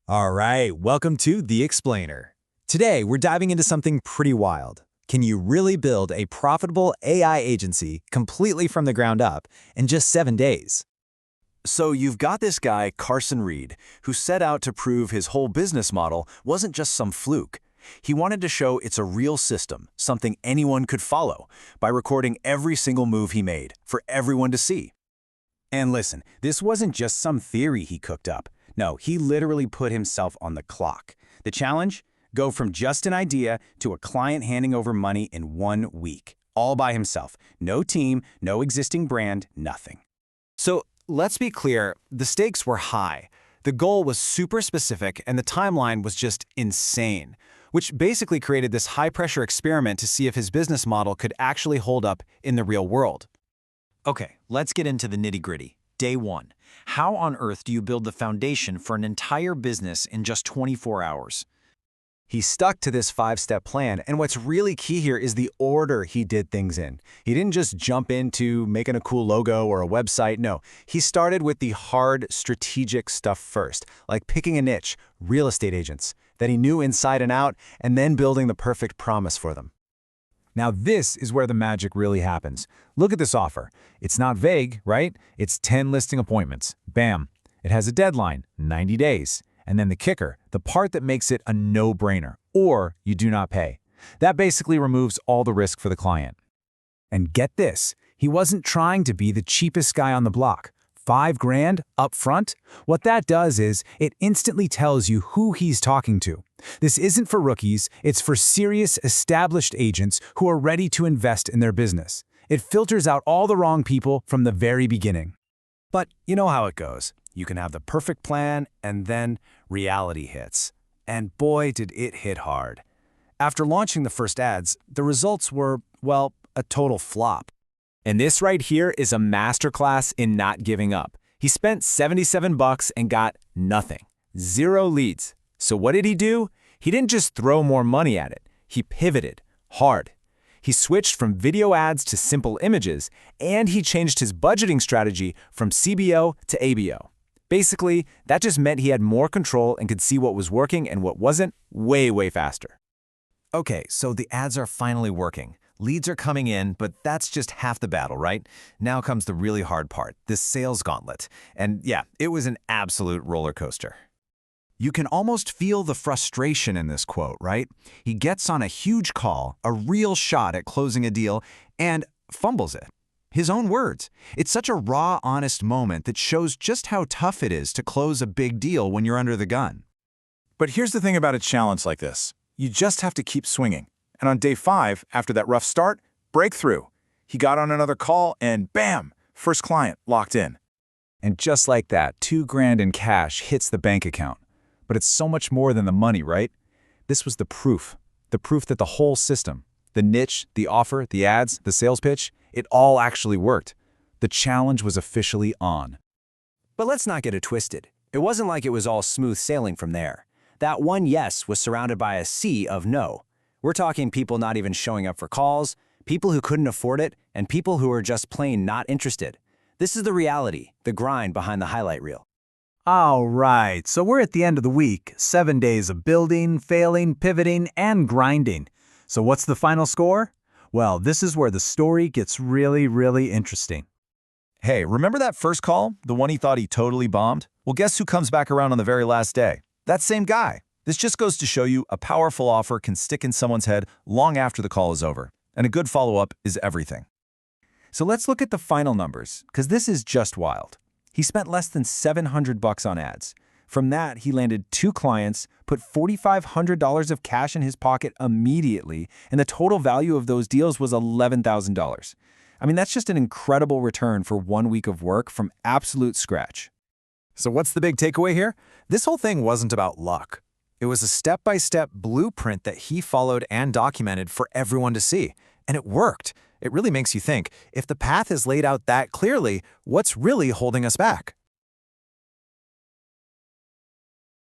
All right, welcome to The Explainer. Today, we're diving into something pretty wild. Can you really build a profitable AI agency completely from the ground up in just 7 days? So you've got this guy, Carson Reed, who set out to prove his whole business model wasn't just some fluke. He wanted to show it's a real system, something anyone could follow, by recording every single move he made for everyone to see. And listen, this wasn't just some theory he cooked up. No, he literally put himself on the clock. The challenge? Go from just an idea to a client handing over money in 1 week, all by himself. No team, no existing brand, nothing. So let's be clear, the stakes were high. The goal was super specific and the timeline was just insane, which basically created this high-pressure experiment to see if his business model could actually hold up in the real world. Okay, let's get into the nitty-gritty. Day 1. How on earth do you build the foundation for an entire business in just 24 hours? He stuck to this 5-step plan, and what's really key here is the order he did things in. He didn't just jump into making a cool logo or a website, no. He started with the hard, strategic stuff first, like picking a niche, real estate agents, that he knew inside and out, and then building the perfect promise for them. Now this is where the magic really happens. Look at this offer. It's not vague, right? It's 10 listing appointments. Bam. It has a deadline, 90 days. And then the kicker, the part that makes it a no-brainer, or you do not pay. That basically removes all the risk for the client. And get this, he wasn't trying to be the cheapest guy on the block. $5,000 up front? What that does is it instantly tells you who he's talking to. This isn't for rookies, it's for serious, established agents who are ready to invest in their business. It filters out all the wrong people from the very beginning. But you know how it goes. You can have the perfect plan, and then reality hits. And boy, did it hit hard. After launching the first ads, the results were, well, a total flop. And this right here is a masterclass in not giving up. He spent $77 and got nothing. 0 leads. So what did he do? He didn't just throw more money at it. He pivoted hard. He switched from video ads to simple images, and he changed his budgeting strategy from CBO to ABO. Basically, that just meant he had more control and could see what was working and what wasn't way faster. Okay, so the ads are finally working. Leads are coming in, but that's just half the battle, right? Now comes the really hard part, this sales gauntlet. And yeah, it was an absolute roller coaster. You can almost feel the frustration in this quote, right? He gets on a huge call, a real shot at closing a deal, and fumbles it. His own words. It's such a raw, honest moment that shows just how tough it is to close a big deal when you're under the gun. But here's the thing about a challenge like this. You just have to keep swinging. And on day 5, after that rough start, breakthrough. He got on another call and bam, first client locked in. And just like that, $2,000 in cash hits the bank account. But it's so much more than the money, right? This was the proof that the whole system, the niche, the offer, the ads, the sales pitch, it all actually worked. The challenge was officially on. But let's not get it twisted. It wasn't like it was all smooth sailing from there. That one yes was surrounded by a sea of no. We're talking people not even showing up for calls, people who couldn't afford it, and people who were just plain not interested. This is the reality, the grind behind the highlight reel. All right, so we're at the end of the week. 7 days of building, failing, pivoting, and grinding. So what's the final score? Well, this is where the story gets really interesting. Hey, remember that first call? The one he thought he totally bombed? Well, guess who comes back around on the very last day? That same guy. This just goes to show you a powerful offer can stick in someone's head long after the call is over. And a good follow-up is everything. So let's look at the final numbers, because this is just wild. He spent less than $700 on ads. From that, he landed 2 clients, put $4,500 of cash in his pocket immediately, and the total value of those deals was $11,000. I mean, that's just an incredible return for 1 week of work from absolute scratch. So what's the big takeaway here? This whole thing wasn't about luck. It was a step-by-step blueprint that he followed and documented for everyone to see. And it worked. It really makes you think, if the path is laid out that clearly, what's really holding us back?